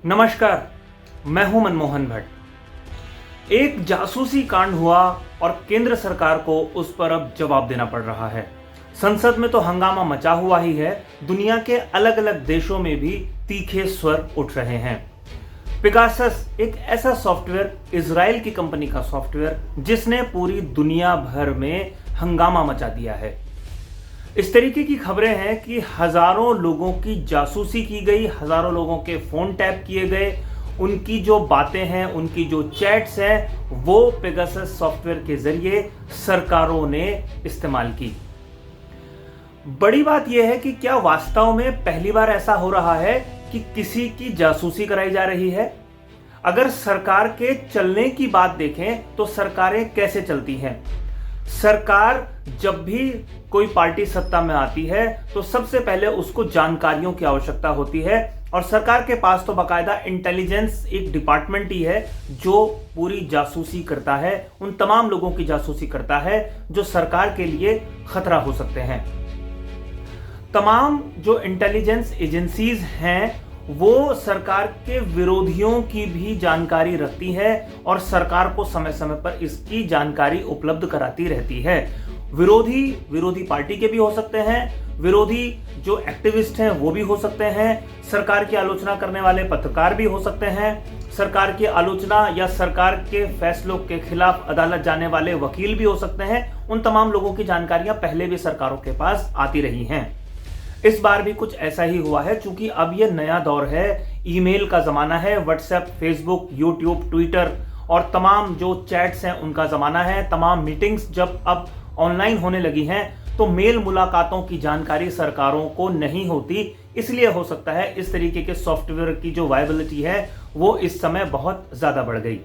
नमस्कार, मैं हूं मनमोहन भट्ट। एक जासूसी कांड हुआ और केंद्र सरकार को उस पर अब जवाब देना पड़ रहा है। संसद में तो हंगामा मचा हुआ ही है, दुनिया के अलग अलग देशों में भी तीखे स्वर उठ रहे हैं। पेगासस एक ऐसा सॉफ्टवेयर, इजराइल की कंपनी का सॉफ्टवेयर, जिसने पूरी दुनिया भर में हंगामा मचा दिया है। इस तरीके की खबरें हैं कि हजारों लोगों की जासूसी की गई, हजारों लोगों के फोन टैप किए गए, उनकी जो बातें हैं, उनकी जो चैट्स हैं, वो पेगासस सॉफ्टवेयर के जरिए सरकारों ने इस्तेमाल की। बड़ी बात यह है कि क्या वास्तव में पहली बार ऐसा हो रहा है कि किसी की जासूसी कराई जा रही है? अगर सरकार के चलने की बात देखें तो सरकारें कैसे चलती हैं? सरकार जब भी कोई पार्टी सत्ता में आती है तो सबसे पहले उसको जानकारियों की आवश्यकता होती है, और सरकार के पास तो बाकायदा इंटेलिजेंस एक डिपार्टमेंट ही है जो पूरी जासूसी करता है, उन तमाम लोगों की जासूसी करता है जो सरकार के लिए खतरा हो सकते हैं। तमाम जो इंटेलिजेंस एजेंसीज हैं वो सरकार के विरोधियों की भी जानकारी रखती है और सरकार को समय समय पर इसकी जानकारी उपलब्ध कराती रहती है। विरोधी पार्टी के भी हो सकते हैं, विरोधी जो एक्टिविस्ट हैं वो भी हो सकते हैं, सरकार की आलोचना करने वाले पत्रकार भी हो सकते हैं, सरकार की आलोचना या सरकार के फैसलों के खिलाफ अदालत जाने वाले वकील भी हो सकते हैं। उन तमाम लोगों की जानकारियां पहले भी सरकारों के पास आती रही हैं। इस बार भी कुछ ऐसा ही हुआ है, क्योंकि अब यह नया दौर है, ईमेल का जमाना है, व्हाट्सएप, फेसबुक, यूट्यूब, ट्विटर और तमाम जो चैट्स हैं उनका जमाना है। तमाम मीटिंग्स जब अब ऑनलाइन होने लगी हैं तो मेल मुलाकातों की जानकारी सरकारों को नहीं होती, इसलिए हो सकता है इस तरीके के सॉफ्टवेयर की जो वायबिलिटी है वो इस समय बहुत ज्यादा बढ़ गई।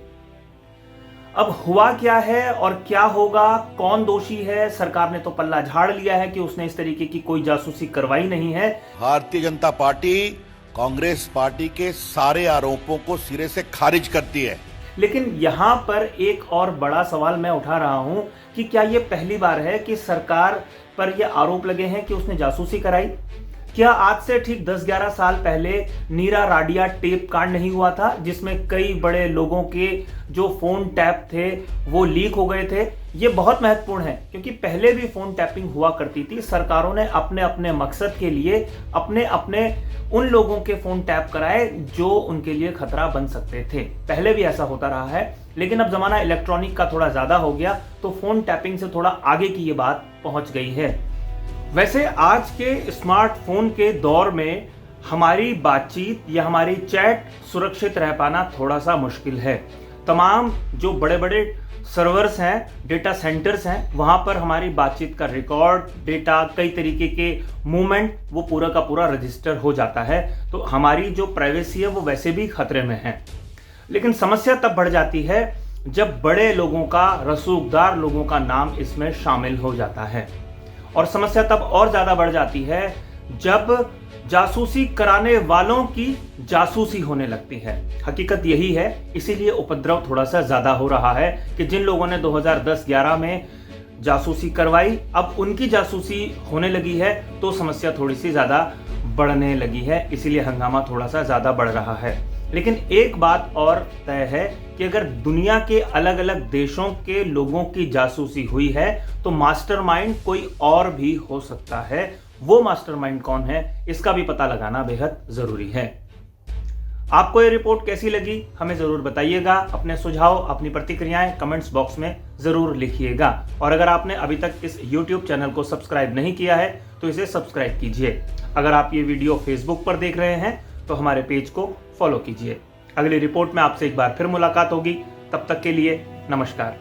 अब हुआ क्या है और क्या होगा, कौन दोषी है? सरकार ने तो पल्ला झाड़ लिया है कि उसने इस तरीके की कोई जासूसी करवाई नहीं है। भारतीय जनता पार्टी कांग्रेस पार्टी के सारे आरोपों को सिरे से खारिज करती है। लेकिन यहां पर एक और बड़ा सवाल मैं उठा रहा हूं कि क्या यह पहली बार है कि सरकार पर यह आरोप लगे हैं कि उसने जासूसी कराई? क्या आज से ठीक 10-11 साल पहले नीरा राडिया टेप कांड नहीं हुआ था, जिसमें कई बड़े लोगों के जो फोन टैप थे वो लीक हो गए थे? ये बहुत महत्वपूर्ण है, क्योंकि पहले भी फोन टैपिंग हुआ करती थी। सरकारों ने अपने अपने मकसद के लिए अपने अपने उन लोगों के फोन टैप कराए जो उनके लिए खतरा बन सकते थे। पहले भी ऐसा होता रहा है, लेकिन अब जमाना इलेक्ट्रॉनिक का थोड़ा ज्यादा हो गया तो फोन टैपिंग से थोड़ा आगे की ये बात पहुंच गई है। वैसे आज के स्मार्टफोन के दौर में हमारी बातचीत या हमारी चैट सुरक्षित रह पाना थोड़ा सा मुश्किल है। तमाम जो बड़े बड़े सर्वर्स हैं, डेटा सेंटर्स हैं, वहां पर हमारी बातचीत का रिकॉर्ड, डेटा, कई तरीके के मूवमेंट वो पूरा का पूरा रजिस्टर हो जाता है, तो हमारी जो प्राइवेसी है वो वैसे भी खतरे में है। लेकिन समस्या तब बढ़ जाती है जब बड़े लोगों का, रसूखदार लोगों का नाम इसमें शामिल हो जाता है, और समस्या तब और ज्यादा बढ़ जाती है जब जासूसी कराने वालों की जासूसी होने लगती है। हकीकत यही है, इसीलिए उपद्रव थोड़ा सा ज्यादा हो रहा है कि जिन लोगों ने 2010-11 में जासूसी करवाई, अब उनकी जासूसी होने लगी है तो समस्या थोड़ी सी ज्यादा बढ़ने लगी है, इसीलिए हंगामा थोड़ा सा ज्यादा बढ़ रहा है। लेकिन एक बात और तय है कि अगर दुनिया के अलग अलग देशों के लोगों की जासूसी हुई है तो मास्टरमाइंड कोई और भी हो सकता है। वो मास्टरमाइंड कौन है, इसका भी पता लगाना बेहद जरूरी है। आपको ये रिपोर्ट कैसी लगी हमें जरूर बताइएगा। अपने सुझाव, अपनी प्रतिक्रियाएं कमेंट्स बॉक्स में जरूर लिखिएगा, और अगर आपने अभी तक इस YouTube चैनल को सब्सक्राइब नहीं किया है तो इसे सब्सक्राइब कीजिए। अगर आप ये वीडियो फेसबुक पर देख रहे हैं तो हमारे पेज को फॉलो कीजिए। अगली रिपोर्ट में आपसे एक बार फिर मुलाकात होगी, तब तक के लिए नमस्कार।